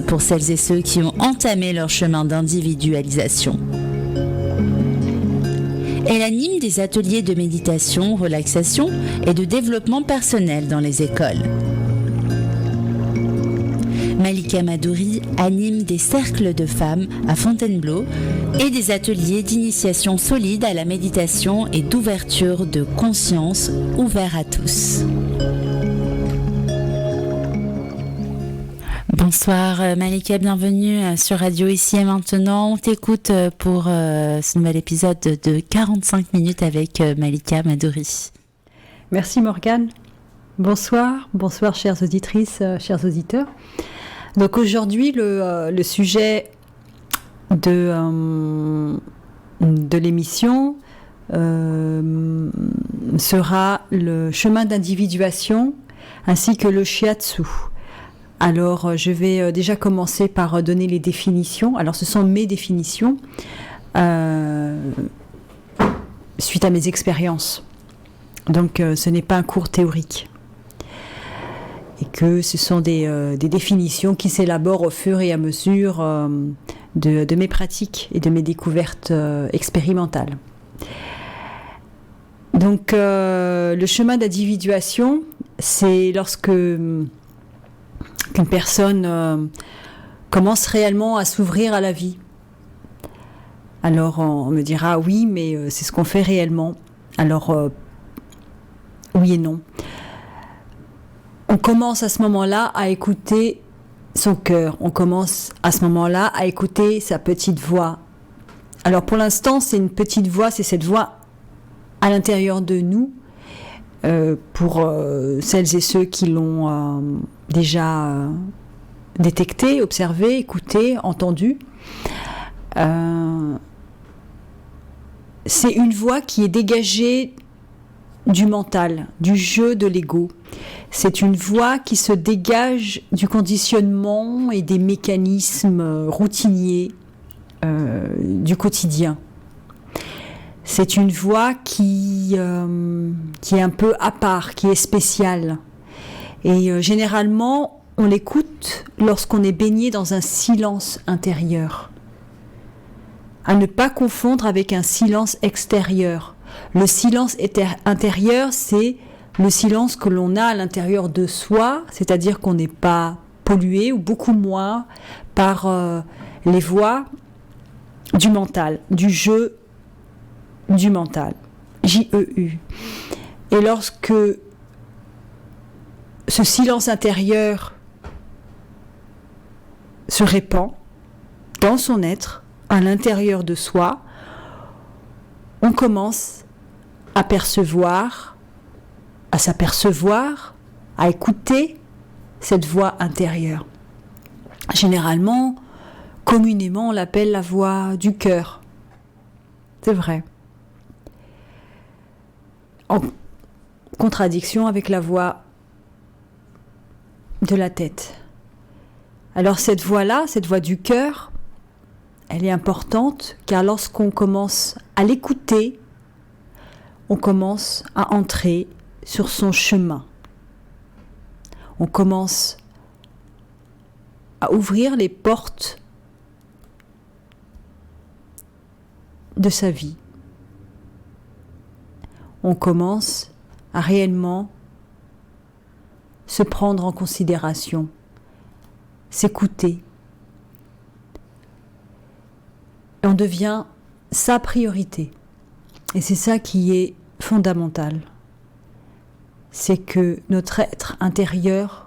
pour celles et ceux qui ont entamé leur chemin d'individualisation. Elle anime des ateliers de méditation, relaxation et de développement personnel dans les écoles. Malika Madouri anime des cercles de femmes à Fontainebleau et des ateliers d'initiation solide à la méditation et d'ouverture de conscience ouverts à tous. Bonsoir Malika, bienvenue sur Radio Ici et Maintenant. On t'écoute pour ce nouvel épisode de 45 minutes avec Malika Madouri. Merci Morgane. Bonsoir chères auditrices, chers auditeurs. Donc aujourd'hui, le sujet de l'émission sera le chemin d'individuation ainsi que le shiatsu. Alors, je vais déjà commencer par donner les définitions. Alors, ce sont mes définitions suite à mes expériences. Donc, ce n'est pas un cours théorique. Et que ce sont des définitions qui s'élaborent au fur et à mesure de mes pratiques et de mes découvertes expérimentales. Donc, le chemin d'individuation, c'est lorsque qu'une personne commence réellement à s'ouvrir à la vie. Alors on me dira oui, mais c'est ce qu'on fait réellement. Alors oui et non. On commence à ce moment-là à écouter son cœur. On commence à ce moment-là à écouter sa petite voix. Alors pour l'instant, c'est une petite voix, c'est cette voix à l'intérieur de nous. Pour celles et ceux qui l'ont déjà détecté, observé, écouté, entendu. C'est une voix qui est dégagée du mental, du jeu de l'ego. C'est une voix qui se dégage du conditionnement et des mécanismes routiniers du quotidien. C'est une voix qui est un peu à part, qui est spéciale. Et généralement, on l'écoute lorsqu'on est baigné dans un silence intérieur. À ne pas confondre avec un silence extérieur. Le silence intérieur, c'est le silence que l'on a à l'intérieur de soi, c'est-à-dire qu'on n'est pas pollué, ou beaucoup moins, par les voix du mental, du jeu du mental, J-E-U. Et lorsque ce silence intérieur se répand dans son être, à l'intérieur de soi, on commence à percevoir, à s'apercevoir, à écouter cette voix intérieure. Généralement, communément, on l'appelle la voix du cœur. C'est vrai. En contradiction avec la voix de la tête. Alors cette voix-là, cette voix du cœur, elle est importante car lorsqu'on commence à l'écouter, on commence à entrer sur son chemin. On commence à ouvrir les portes de sa vie. On commence à réellement se prendre en considération, s'écouter. Et on devient sa priorité. Et c'est ça qui est fondamental. C'est que notre être intérieur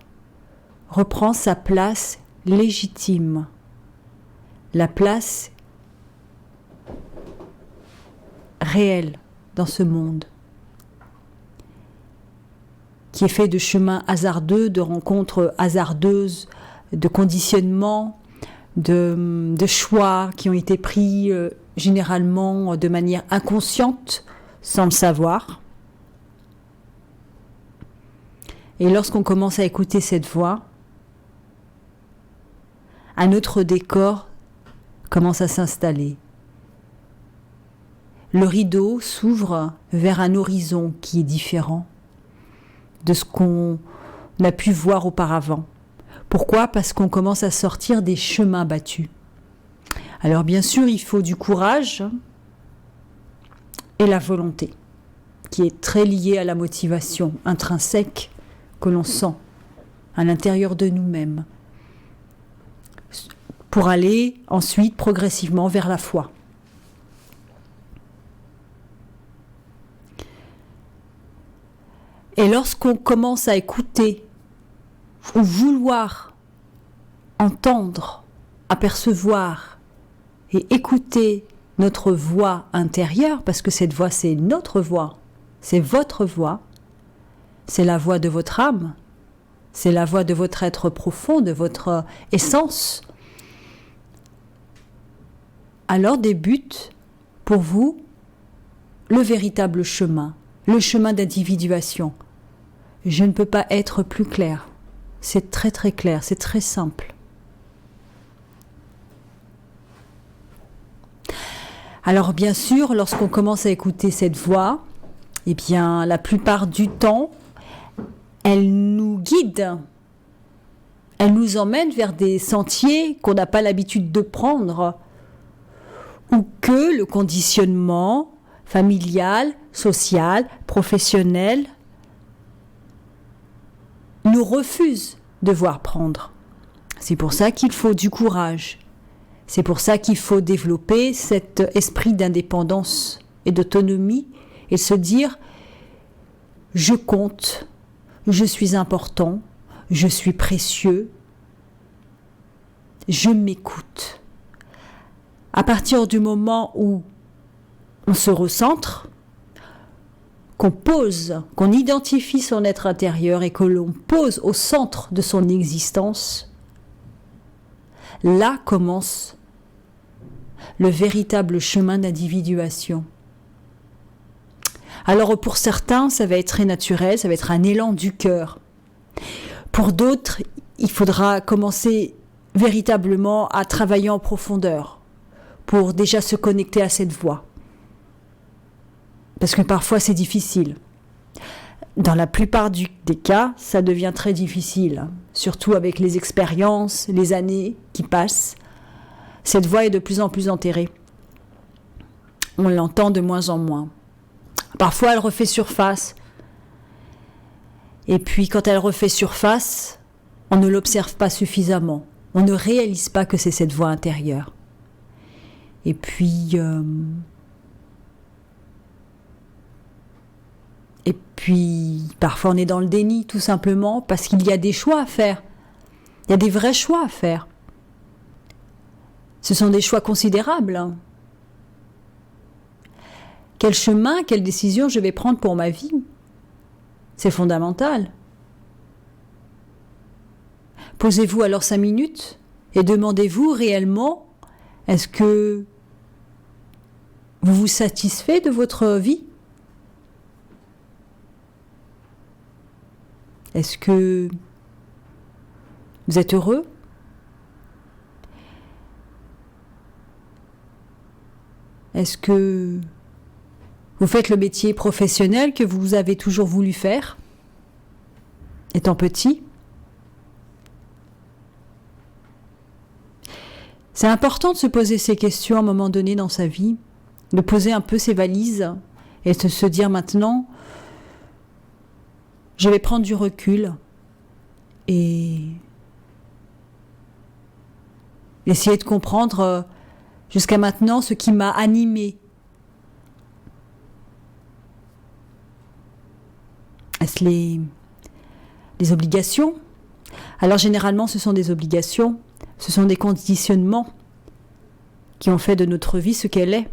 reprend sa place légitime, la place réelle dans ce monde, qui est fait de chemins hasardeux, de rencontres hasardeuses, de conditionnements, de choix qui ont été pris généralement de manière inconsciente, sans le savoir. Et lorsqu'on commence à écouter cette voix, un autre décor commence à s'installer. Le rideau s'ouvre vers un horizon qui est différent de ce qu'on a pu voir auparavant. Pourquoi ? Parce qu'on commence à sortir des chemins battus. Alors bien sûr, il faut du courage et la volonté, qui est très liée à la motivation intrinsèque que l'on sent à l'intérieur de nous-mêmes, pour aller ensuite progressivement vers la foi. Et lorsqu'on commence à écouter ou vouloir entendre, apercevoir et écouter notre voix intérieure, parce que cette voix c'est notre voix, c'est votre voix, c'est la voix de votre âme, c'est la voix de votre être profond, de votre essence, alors débute pour vous le véritable chemin, le chemin d'individuation. Je ne peux pas être plus clair. C'est très très clair, c'est très simple. Alors bien sûr, lorsqu'on commence à écouter cette voix, eh bien la plupart du temps, elle nous guide. Elle nous emmène vers des sentiers qu'on n'a pas l'habitude de prendre, ou que le conditionnement familial, social, professionnel nous refuse de voir prendre. C'est pour ça qu'il faut du courage. C'est pour ça qu'il faut développer cet esprit d'indépendance et d'autonomie et se dire « je compte, je suis important, je suis précieux, je m'écoute ». À partir du moment où on se recentre, qu'on pose, qu'on identifie son être intérieur et que l'on pose au centre de son existence, là commence le véritable chemin d'individuation. Alors pour certains, ça va être très naturel, ça va être un élan du cœur. Pour d'autres, il faudra commencer véritablement à travailler en profondeur pour déjà se connecter à cette voix. Parce que parfois c'est difficile. Dans la plupart des cas, ça devient très difficile, surtout avec les expériences, les années qui passent. Cette voix est de plus en plus enterrée. On l'entend de moins en moins. Parfois, elle refait surface. Et puis, quand elle refait surface, on ne l'observe pas suffisamment. On ne réalise pas que c'est cette voix intérieure. Et puis, parfois on est dans le déni, tout simplement, parce qu'il y a des choix à faire. Il y a des vrais choix à faire. Ce sont des choix considérables. Quel chemin, quelle décision je vais prendre pour ma vie ? C'est fondamental. Posez-vous alors 5 minutes et demandez-vous réellement, est-ce que vous vous satisfaites de votre vie ? Est-ce que vous êtes heureux ? Est-ce que vous faites le métier professionnel que vous avez toujours voulu faire, étant petit ? C'est important de se poser ces questions à un moment donné dans sa vie, de poser un peu ses valises et de se dire maintenant, je vais prendre du recul et essayer de comprendre jusqu'à maintenant ce qui m'a animé. Est-ce les obligations ? Alors généralement ce sont des obligations, ce sont des conditionnements qui ont fait de notre vie ce qu'elle est.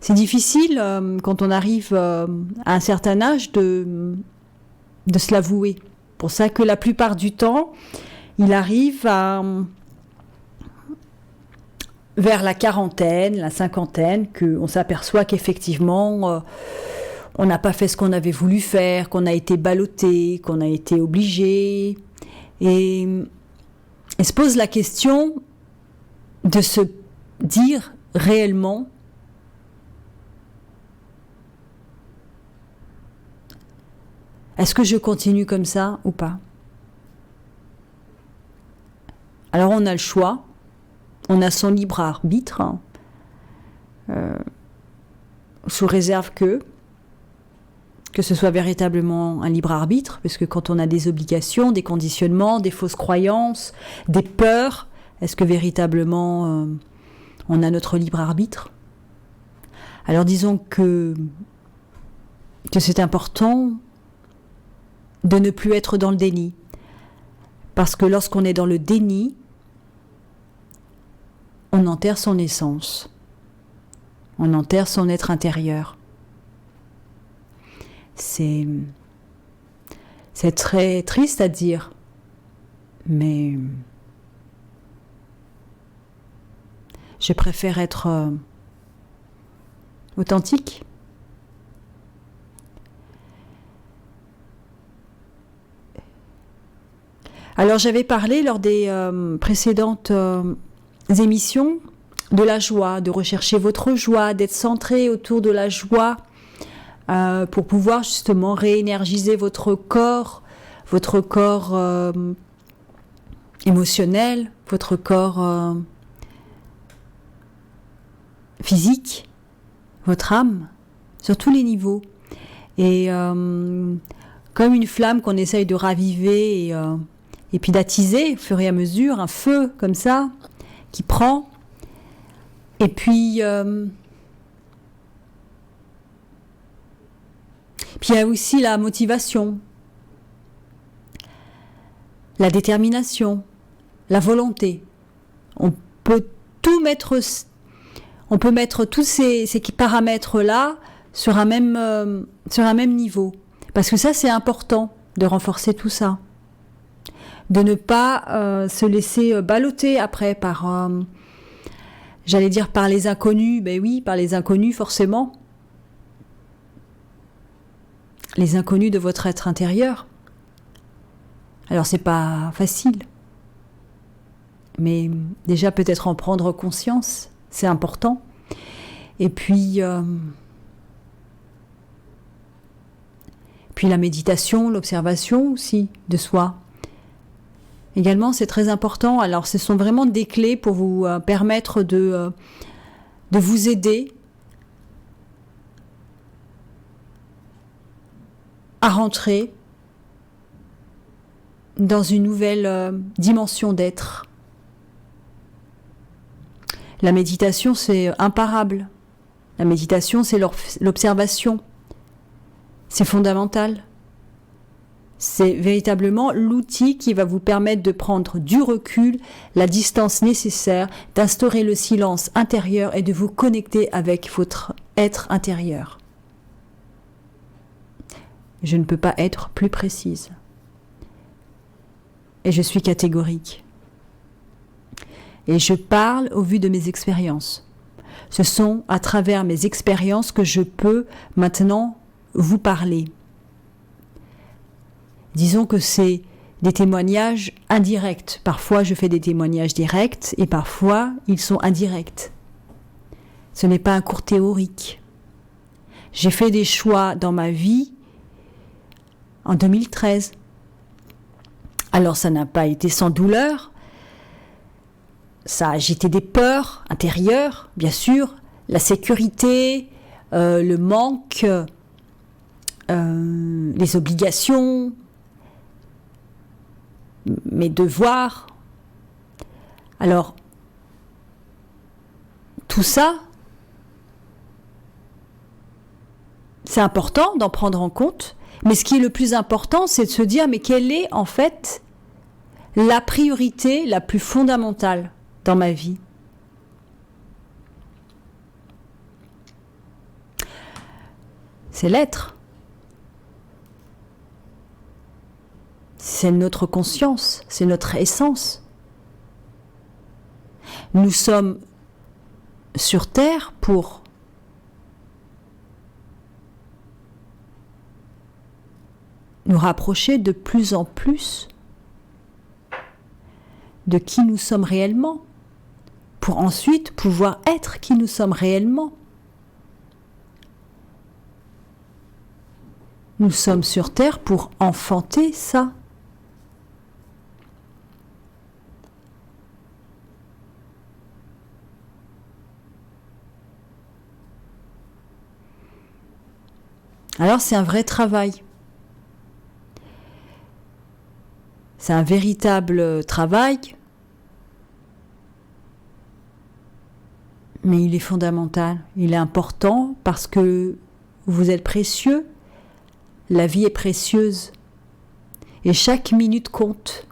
C'est difficile quand on arrive à un certain âge de se l'avouer. Pour ça que la plupart du temps, il arrive vers la quarantaine, la cinquantaine, qu'on s'aperçoit qu'effectivement, on n'a pas fait ce qu'on avait voulu faire, qu'on a été ballotté, qu'on a été obligé. Et se pose la question de se dire réellement, est-ce que je continue comme ça ou pas ? Alors on a le choix, on a son libre arbitre, sous réserve que ce soit véritablement un libre arbitre, parce que quand on a des obligations, des conditionnements, des fausses croyances, des peurs, est-ce que véritablement on a notre libre arbitre ? Alors disons que c'est important de ne plus être dans le déni. Parce que lorsqu'on est dans le déni, on enterre son essence. On enterre son être intérieur. C'est très triste à dire, mais je préfère être authentique. Alors j'avais parlé lors des précédentes émissions de la joie, de rechercher votre joie, d'être centré autour de la joie pour pouvoir justement réénergiser votre corps émotionnel, votre corps physique, votre âme, sur tous les niveaux. Et comme une flamme qu'on essaye de raviver et puis d'attiser au fur et à mesure, un feu comme ça, qui prend. Et puis il y a aussi la motivation, la détermination, la volonté. On peut mettre tous ces paramètres-là sur un même niveau. Parce que ça, c'est important de renforcer tout ça. De ne pas se laisser balloter après par, j'allais dire par les inconnus. Ben oui, par les inconnus forcément. Les inconnus de votre être intérieur. Alors c'est pas facile. Mais déjà peut-être en prendre conscience, c'est important. Et puis la méditation, l'observation aussi de soi. Également, c'est très important. Alors, ce sont vraiment des clés pour vous permettre de vous aider à rentrer dans une nouvelle dimension d'être. La méditation, c'est imparable. La méditation, c'est l'observation. C'est fondamental. C'est véritablement l'outil qui va vous permettre de prendre du recul, la distance nécessaire, d'instaurer le silence intérieur et de vous connecter avec votre être intérieur. Je ne peux pas être plus précise. Et je suis catégorique. Et je parle au vu de mes expériences. Ce sont à travers mes expériences que je peux maintenant vous parler. Disons que c'est des témoignages indirects. Parfois, je fais des témoignages directs et parfois, ils sont indirects. Ce n'est pas un cours théorique. J'ai fait des choix dans ma vie en 2013. Alors, ça n'a pas été sans douleur. Ça a agité des peurs intérieures, bien sûr. La sécurité, le manque, les obligations, mes devoirs. Alors, tout ça, c'est important d'en prendre en compte, mais ce qui est le plus important, c'est de se dire, mais quelle est en fait la priorité la plus fondamentale dans ma vie ? C'est l'être. C'est notre conscience, c'est notre essence. Nous sommes sur Terre pour nous rapprocher de plus en plus de qui nous sommes réellement, pour ensuite pouvoir être qui nous sommes réellement. Nous sommes sur Terre pour enfanter ça. Alors c'est un vrai travail. C'est un véritable travail, mais il est fondamental, il est important parce que vous êtes précieux, la vie est précieuse et chaque minute compte.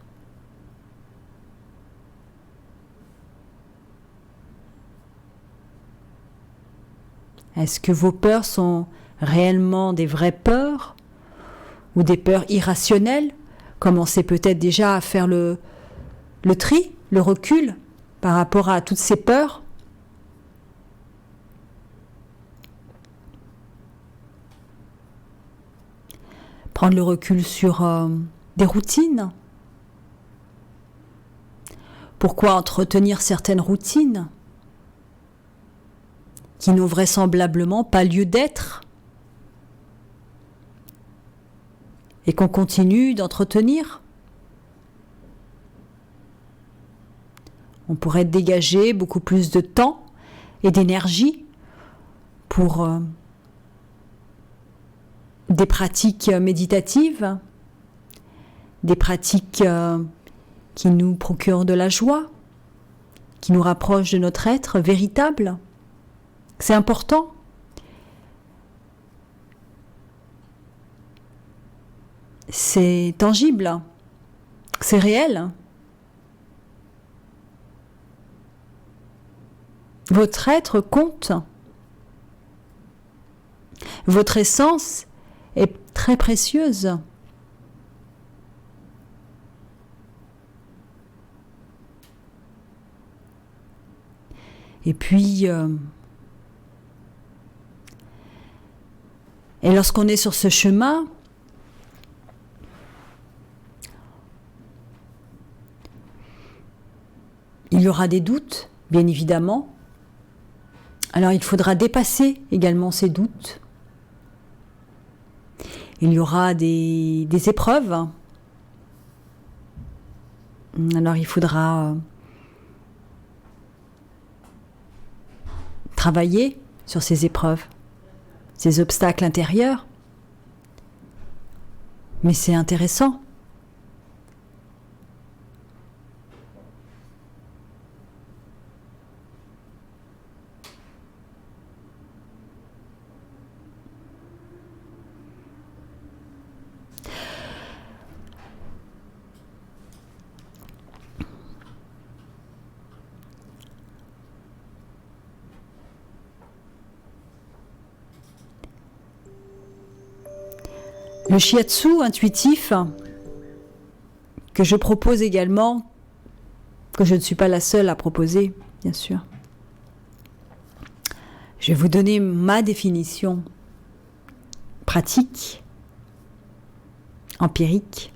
Est-ce que vos peurs sont réellement des vraies peurs ou des peurs irrationnelles? Commencez peut-être déjà à faire le tri, le recul par rapport à toutes ces peurs. Prendre le recul sur des routines. Pourquoi entretenir certaines routines qui n'ont vraisemblablement pas lieu d'être et qu'on continue d'entretenir? On pourrait dégager beaucoup plus de temps et d'énergie pour des pratiques méditatives, des pratiques qui nous procurent de la joie, qui nous rapprochent de notre être véritable. C'est important. C'est tangible, c'est réel. Votre être compte. Votre essence est très précieuse. Et puis, et lorsqu'on est sur ce chemin, il y aura des doutes, bien évidemment. Alors il faudra dépasser également ces doutes. Il y aura des épreuves. Alors il faudra travailler sur ces épreuves, ces obstacles intérieurs. Mais c'est intéressant. Le shiatsu intuitif, que je propose également, que je ne suis pas la seule à proposer, bien sûr. Je vais vous donner ma définition pratique, empirique.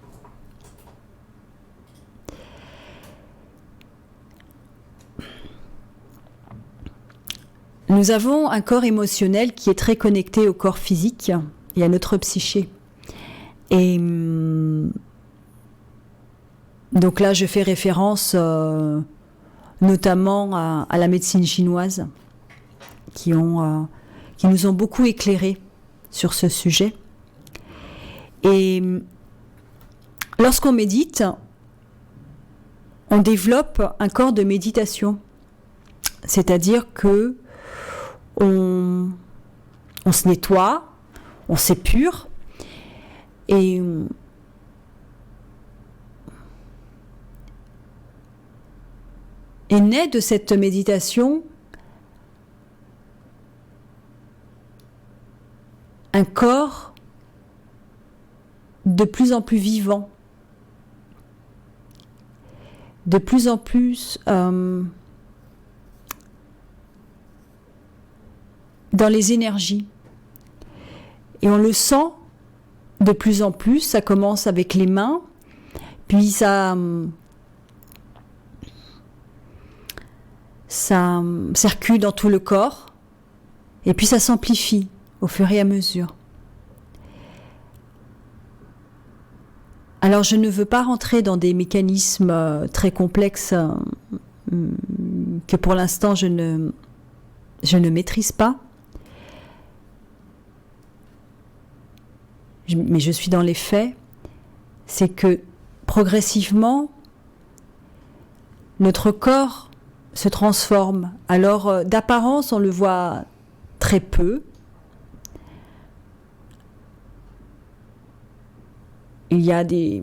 Nous avons un corps émotionnel qui est très connecté au corps physique et à notre psyché. Et donc là, je fais référence notamment à la médecine chinoise, qui nous ont beaucoup éclairés sur ce sujet. Et lorsqu'on médite, on développe un corps de méditation, c'est-à-dire que on se nettoie, on s'épure, et naît de cette méditation un corps de plus en plus vivant, de plus en plus dans les énergies. Et on le sent de plus en plus, ça commence avec les mains, puis ça circule dans tout le corps, et puis ça s'amplifie au fur et à mesure. Alors je ne veux pas rentrer dans des mécanismes très complexes que pour l'instant je ne maîtrise pas. mais je suis dans les faits, c'est que progressivement, notre corps se transforme. Alors, d'apparence, on le voit très peu. Il y a des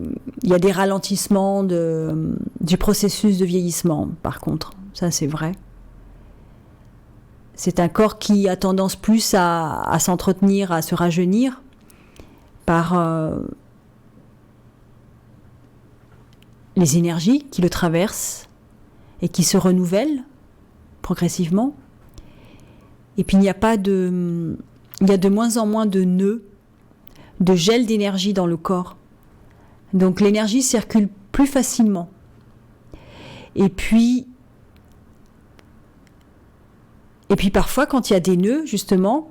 ralentissements du processus de vieillissement, par contre. Ça, c'est vrai. C'est un corps qui a tendance plus à s'entretenir, à se rajeunir par les énergies qui le traversent et qui se renouvellent progressivement. Et puis il y a de moins en moins de nœuds, de gel d'énergie dans le corps. Donc l'énergie circule plus facilement. Et puis parfois, quand il y a des nœuds, justement,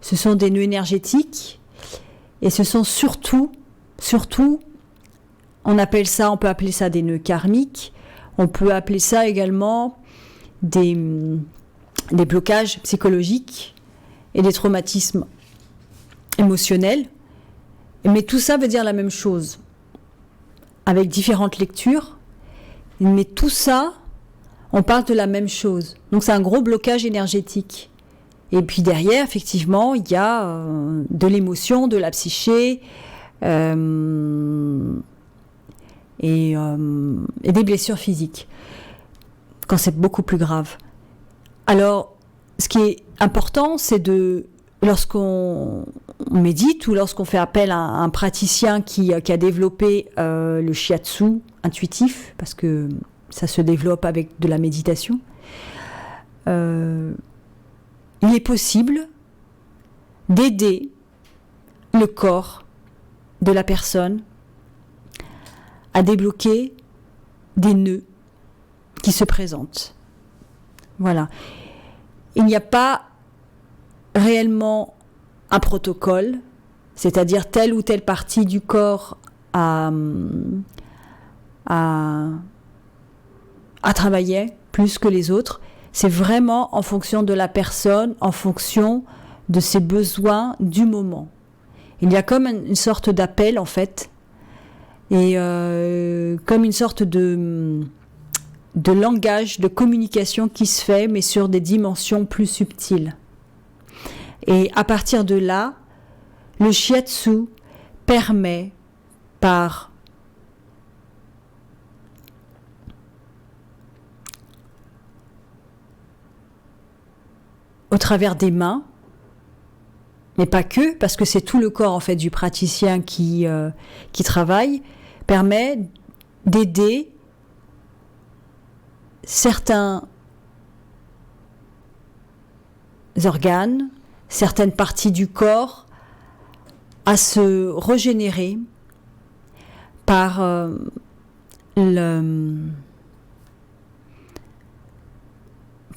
ce sont des nœuds énergétiques, et ce sont surtout, on peut appeler ça des nœuds karmiques, on peut appeler ça également des blocages psychologiques et des traumatismes émotionnels. Mais tout ça veut dire la même chose, avec différentes lectures, mais tout ça, on parle de la même chose. Donc c'est un gros blocage énergétique. Et puis derrière, effectivement, il y a de l'émotion, de la psyché, et des blessures physiques, quand c'est beaucoup plus grave. Alors, ce qui est important, c'est lorsqu'on médite ou lorsqu'on fait appel à un praticien qui a développé le shiatsu intuitif, parce que ça se développe avec de la méditation, il est possible d'aider le corps de la personne à débloquer des nœuds qui se présentent. Voilà. Il n'y a pas réellement un protocole, c'est-à-dire telle ou telle partie du corps à travailler plus que les autres. C'est vraiment en fonction de la personne, en fonction de ses besoins du moment. Il y a comme une sorte d'appel, en fait, et comme une sorte de langage, de communication qui se fait, mais sur des dimensions plus subtiles. Et à partir de là, le shiatsu permet, au travers des mains, mais pas que, parce que c'est tout le corps en fait du praticien qui travaille, permet d'aider certains organes, certaines parties du corps à se régénérer par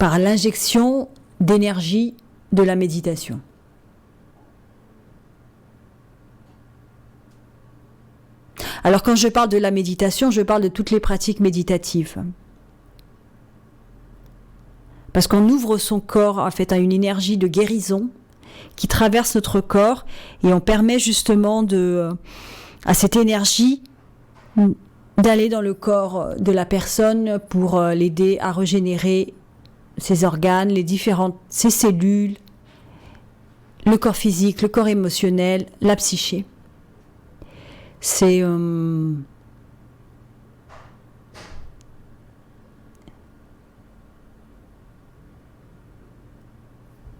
l'injection d'énergie de la méditation. Alors quand je parle de la méditation, je parle de toutes les pratiques méditatives. Parce qu'on ouvre son corps en fait à une énergie de guérison qui traverse notre corps et on permet justement à cette énergie d'aller dans le corps de la personne pour l'aider à régénérer ses organes, ses cellules, le corps physique, le corps émotionnel, la psyché. C'est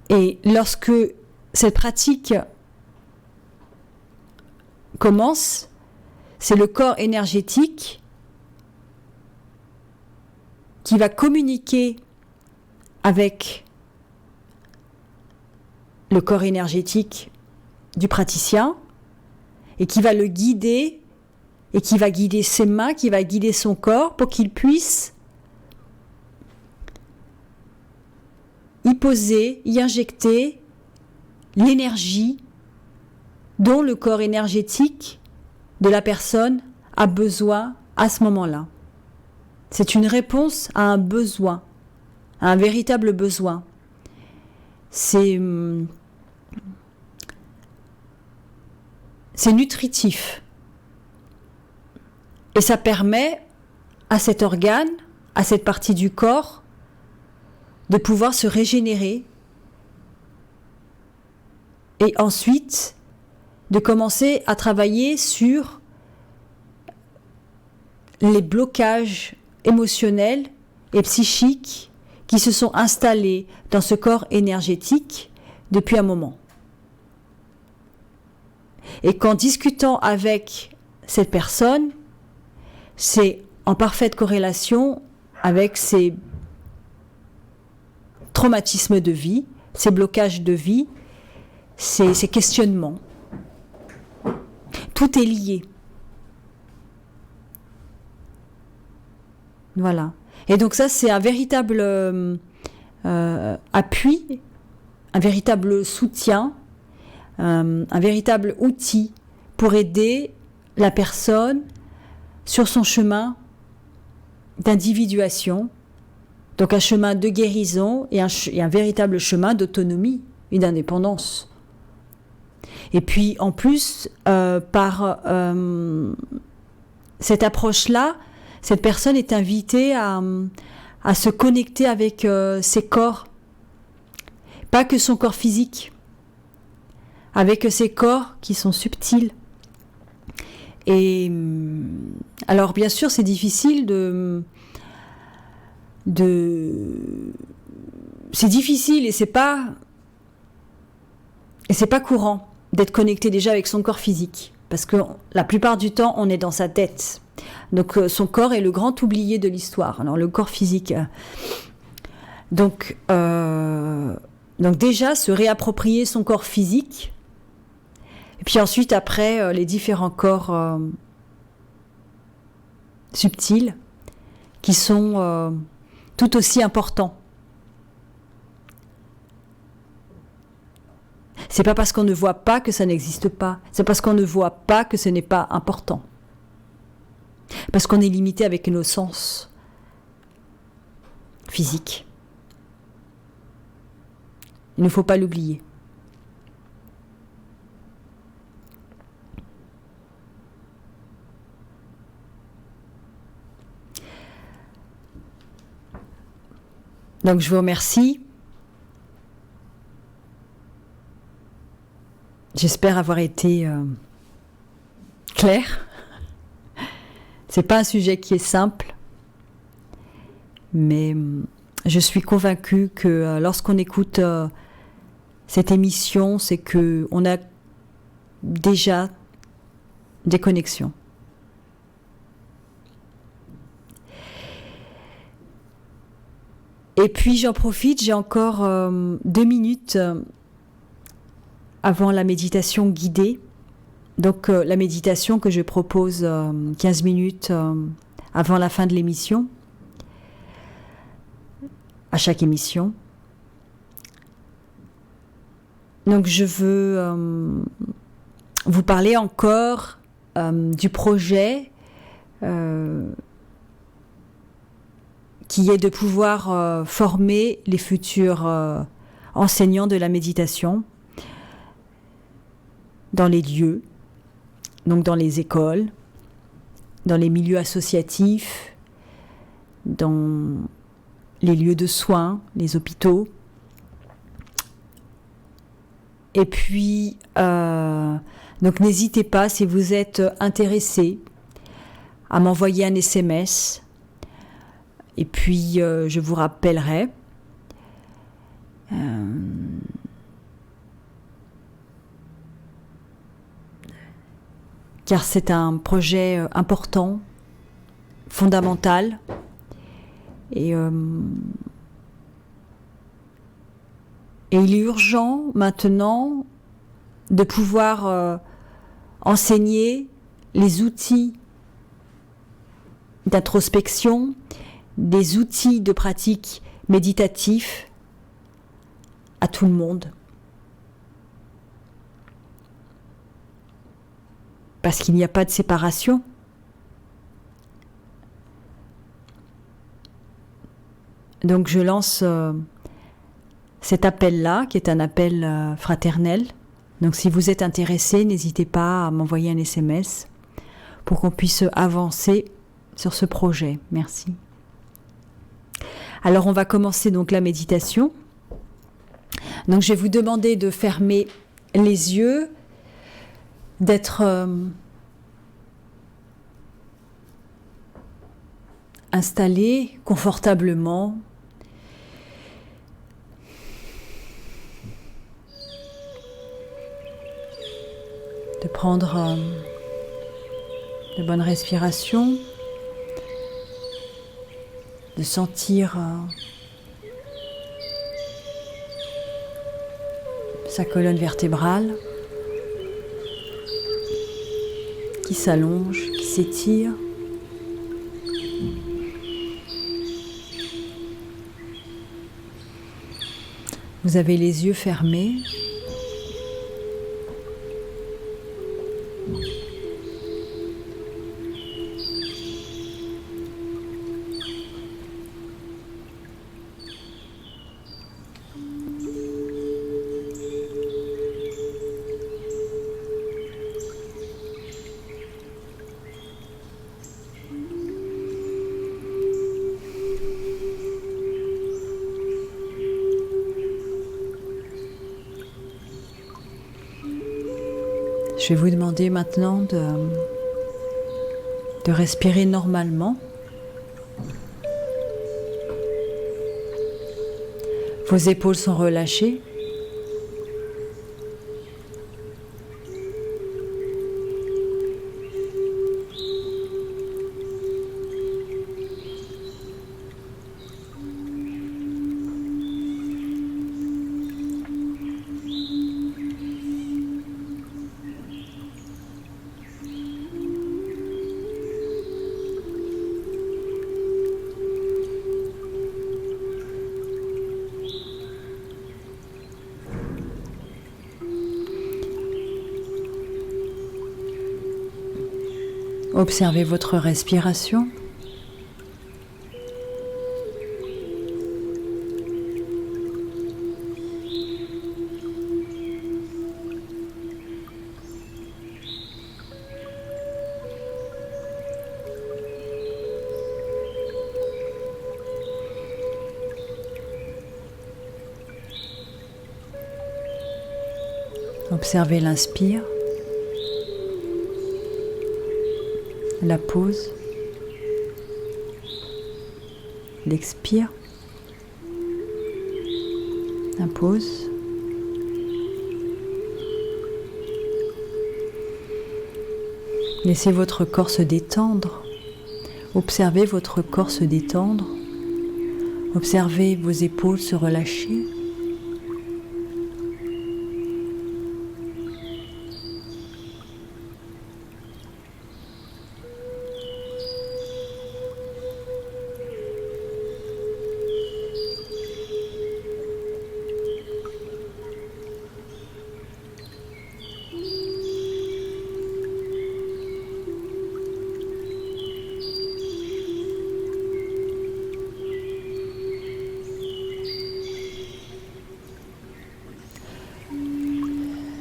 et lorsque cette pratique commence, c'est le corps énergétique qui va communiquer avec le corps énergétique du praticien et qui va le guider et qui va guider ses mains, qui va guider son corps pour qu'il puisse y poser, y injecter l'énergie dont le corps énergétique de la personne a besoin à ce moment-là. C'est une réponse à un besoin, à un véritable besoin. C'est c'est nutritif. Et ça permet à cet organe, à cette partie du corps, de pouvoir se régénérer et ensuite de commencer à travailler sur les blocages émotionnels et psychiques qui se sont installés dans ce corps énergétique depuis un moment. Et qu'en discutant avec cette personne, c'est en parfaite corrélation avec ces traumatismes de vie, ces blocages de vie, ces questionnements. Tout est lié. Voilà. Et donc ça, c'est un véritable appui, un véritable soutien, un véritable outil pour aider la personne sur son chemin d'individuation, donc un chemin de guérison et un véritable chemin d'autonomie et d'indépendance. Et puis en plus, par cette approche-là, cette personne est invitée à se connecter avec ses corps, pas que son corps physique, avec ses corps qui sont subtils. Et alors bien sûr c'est difficile c'est difficile et c'est pas courant d'être connecté déjà avec son corps physique, parce que la plupart du temps on est dans sa tête, donc son corps est le grand oublié de l'histoire, alors le corps physique, donc déjà se réapproprier son corps physique. Et puis ensuite, après, les différents corps subtils qui sont tout aussi importants. C'est pas parce qu'on ne voit pas que ça n'existe pas. C'est parce qu'on ne voit pas que ce n'est pas important. Parce qu'on est limité avec nos sens physiques. Il ne faut pas l'oublier. Donc je vous remercie. J'espère avoir été claire. C'est pas un sujet qui est simple, mais je suis convaincue que lorsqu'on écoute cette émission, c'est que on a déjà des connexions. Et puis j'en profite, j'ai encore 2 minutes avant la méditation guidée. Donc la méditation que je propose 15 minutes avant la fin de l'émission, à chaque émission. Donc je veux vous parler encore du projet qui est de pouvoir former les futurs enseignants de la méditation dans les lieux, donc dans les écoles, dans les milieux associatifs, dans les lieux de soins, les hôpitaux. Et puis, donc n'hésitez pas, si vous êtes intéressé, à m'envoyer un SMS. Et puis, je vous rappellerai. Car c'est un projet important, fondamental. Et il est urgent maintenant de pouvoir enseigner les outils d'introspection, des outils de pratique méditatif à tout le monde. Parce qu'il n'y a pas de séparation. Donc je lance cet appel-là, qui est un appel fraternel, Donc si vous êtes intéressé, n'hésitez pas à m'envoyer un SMS pour qu'on puisse avancer sur ce projet. Merci. Alors on va commencer donc la méditation. Donc je vais vous demander de fermer les yeux, d'être installé confortablement. De prendre de bonnes respirations, de sentir sa colonne vertébrale qui s'allonge, qui s'étire. Vous avez les yeux fermés. Je vais vous demander maintenant de respirer normalement. Vos épaules sont relâchées. Observez votre respiration. Observez l'inspire. La pause, l'expire, la pause, laissez votre corps se détendre, observez votre corps se détendre, observez vos épaules se relâcher.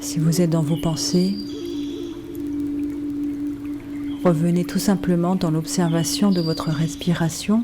Si vous êtes dans vos pensées, revenez tout simplement dans l'observation de votre respiration.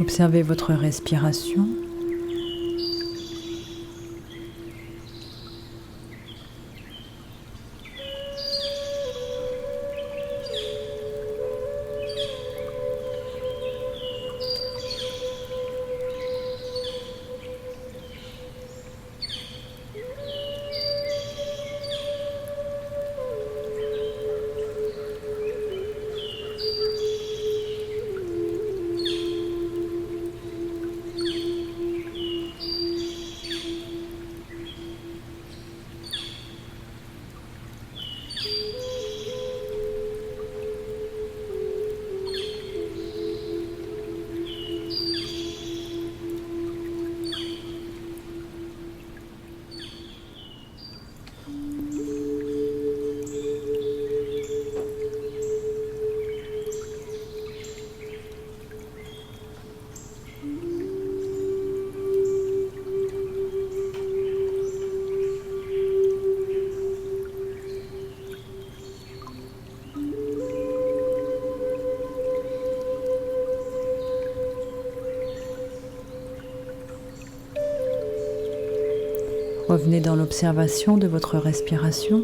Observez votre respiration. Revenez dans l'observation de votre respiration.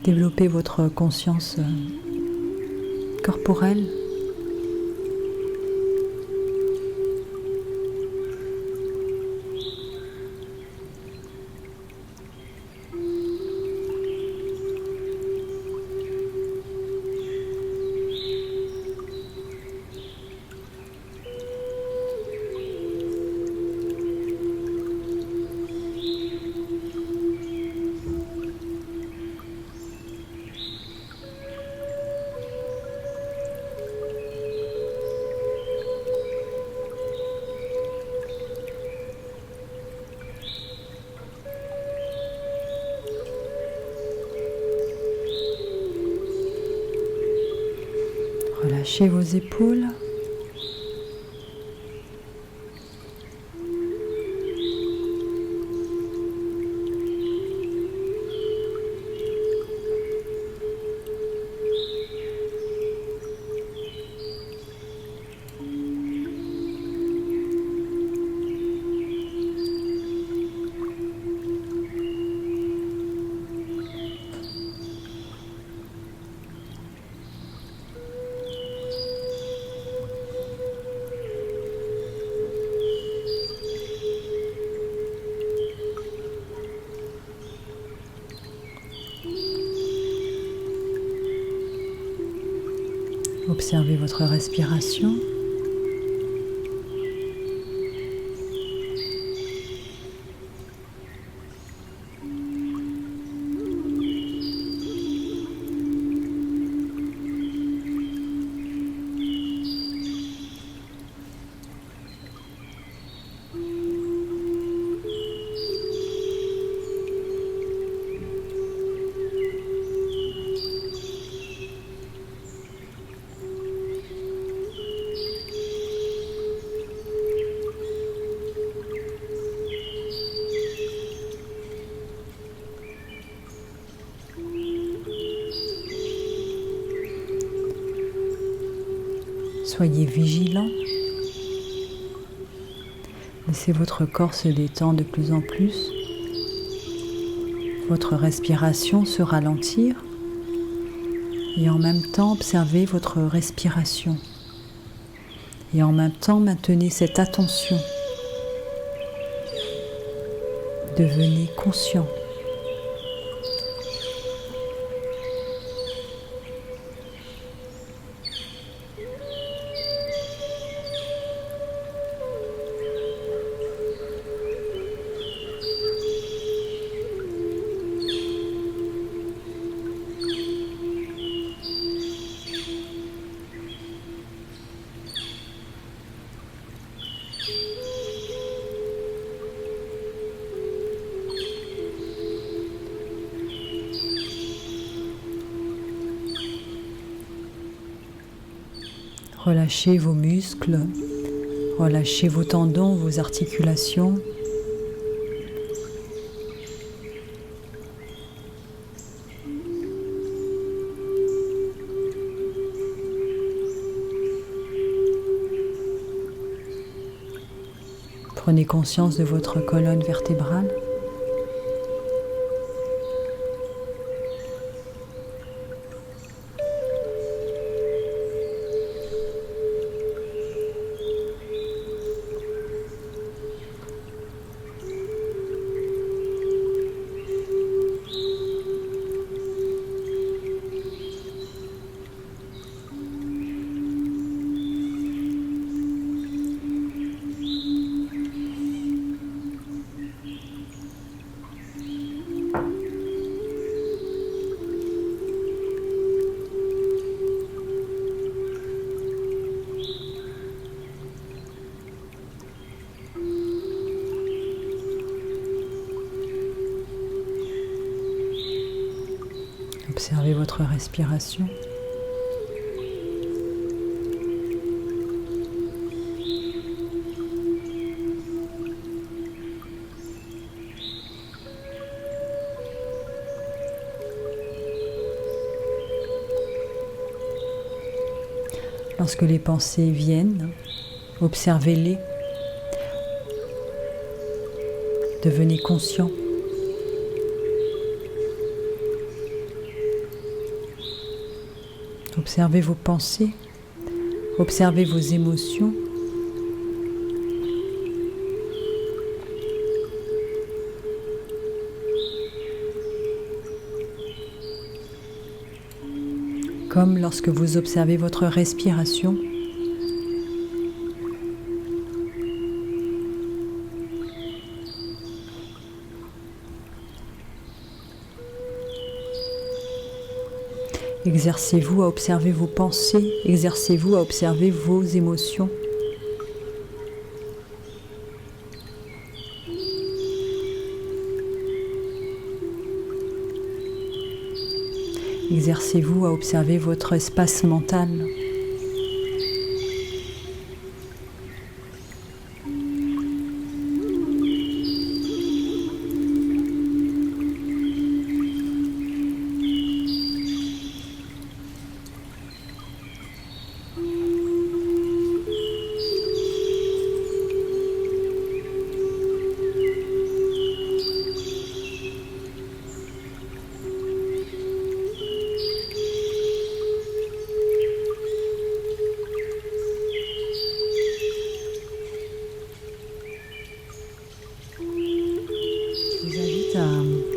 Développez votre conscience corporelle. Relâchez vos épaules. Observez votre respiration. Soyez vigilant. Laissez votre corps se détendre de plus en plus. Votre respiration se ralentir. Et en même temps, observez votre respiration. Et en même temps, maintenez cette attention. Devenez conscient. Relâchez vos muscles, relâchez vos tendons, vos articulations. Prenez conscience de votre colonne vertébrale. Observez votre respiration. Lorsque les pensées viennent, observez-les. Devenez conscient. Observez vos pensées, observez vos émotions. Comme lorsque vous observez votre respiration. Exercez-vous à observer vos pensées, exercez-vous à observer vos émotions. Exercez-vous à observer votre espace mental.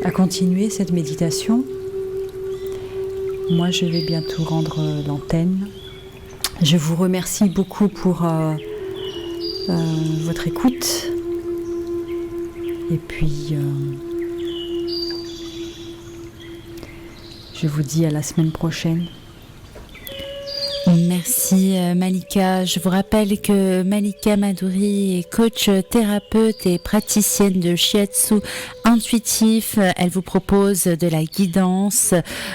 À continuer cette méditation. Moi, je vais bientôt rendre l'antenne. Je vous remercie beaucoup pour votre écoute. Et puis, je vous dis à la semaine prochaine. Merci Malika. Je vous rappelle que Malika Maduri est coach thérapeute et praticienne de shiatsu intuitif. Elle vous propose de la guidance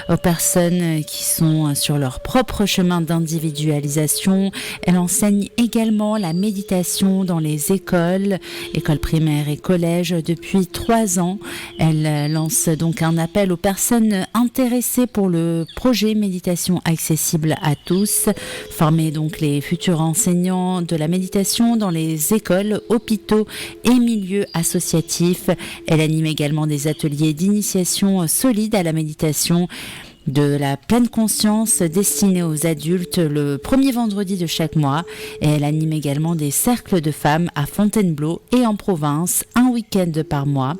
aux personnes qui sont sur leur propre chemin d'individualisation. Elle enseigne également la méditation dans les écoles primaires et collèges depuis 3 ans. Elle lance donc un appel aux personnes intéressées pour le projet Méditation accessible à tous. Former donc les futurs enseignants de la méditation dans les écoles, hôpitaux et milieux associatifs. Elle anime également des ateliers d'initiation solide à la méditation de la pleine conscience destinée aux adultes le premier vendredi de chaque mois. Et elle anime également des cercles de femmes à Fontainebleau et en province, un week-end par mois.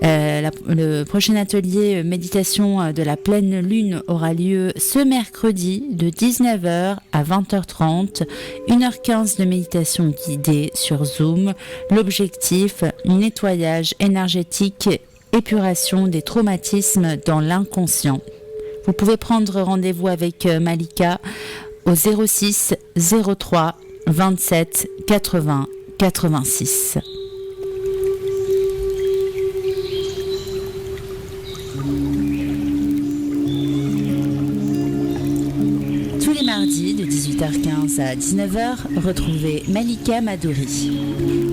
Le prochain atelier méditation de la pleine lune aura lieu ce mercredi de 19h à 20h30, 1h15 de méditation guidée sur Zoom. L'objectif, nettoyage énergétique, épuration des traumatismes dans l'inconscient. Vous pouvez prendre rendez-vous avec Malika au 06 03 27 80 86. Mardi de 18h15 à 19h, retrouvez Malika Maduri.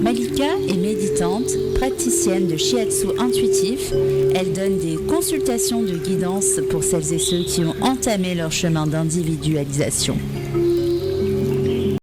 Malika est méditante, praticienne de shiatsu intuitif. Elle donne des consultations de guidance pour celles et ceux qui ont entamé leur chemin d'individualisation.